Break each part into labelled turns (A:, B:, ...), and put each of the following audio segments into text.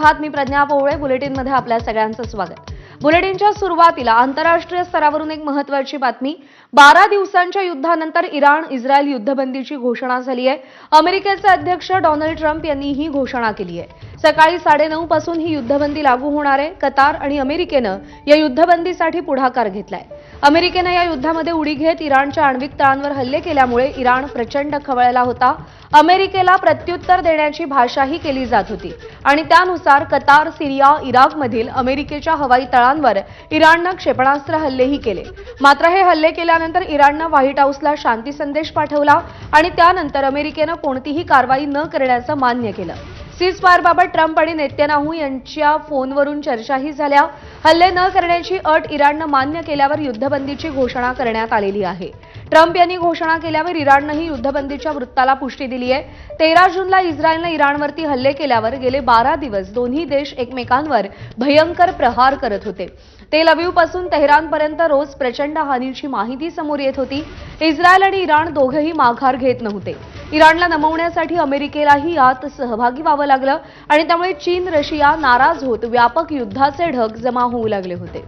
A: मी प्रज्ञा पोवळे. बुलेटिनमध्ये आपल्या सगळ्यांचं स्वागत. बुलेटिनच्या सुरुवातीला आंतरराष्ट्रीय स्तरावरून एक महत्त्वाची बातमी. 12 दिवसांच्या युद्धानंतर इराण-इस्रायल युद्धबंदीची घोषणा झाली आहे. अमेरिकेचे अध्यक्ष डोनाल्ड ट्रम्प यांनी ही घोषणा केली आहे. सकाळी 9:30 पासून ही युद्धबंदी लागू होणार आहे. कतार आणि अमेरिकेनं या युद्धबंदीसाठी पुढाकार घेतलाय. अमेरिकेनं या युद्धामध्ये उडी घेत इराणच्या आण्विक तळांवर हल्ले केल्यामुळे इराण प्रचंड खवळला होता. अमेरिकेला प्रत्युत्तर देण्याची भाषाही केली जात होती आणि त्यानुसार कतार, सिरिया, इराकमधील अमेरिकेच्या हवाई तळांवर इराणनं क्षेपणास्त्र हल्लेही केले. मात्र हे हल्ले केल्यानंतर इराणनं व्हाईट हाऊसला शांती संदेश पाठवला आणि त्यानंतर अमेरिकेनं कोणतीही कारवाई न करण्याचं मान्य केलं. सीजफायरबाबत ट्रम्प आणि नेतन्याहू यांच्या फोनवरून चर्चाही झाल्या. हल्ले न करण्याची अट इराणनं मान्य केल्यावर युद्धबंदीची घोषणा करण्यात आलेली आहे. ट्रम्प यांनी घोषणा केल्यावर इराणनंही युद्धबंदीच्या वृत्ताला पुष्टी दिली आहे. 13 जूनला इस्रायलनं इराणवरती हल्ले केल्यावर गेले 12 दिवस दोन्ही देश एकमेकांवर भयंकर प्रहार करत होते. तेल अवीवपासून तेहरानपर्यंत रोज प्रचंड हानीची माहिती समोर येत होती. इस्रायल आणि इराण दोघेही माघार घेत नव्हते. इराणला नमवण्यासाठी अमेरिकेलाही यात सहभागी व्हावं लागलं आणि त्यामुळे चीन, रशिया नाराज होत व्यापक युद्धाचे ढग जमा होऊ लागले होते.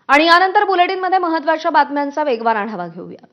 A: आणि यानंतर बुलेटिनमध्ये महत्त्वाच्या बातम्यांचा वेगवान आढावा घेऊया.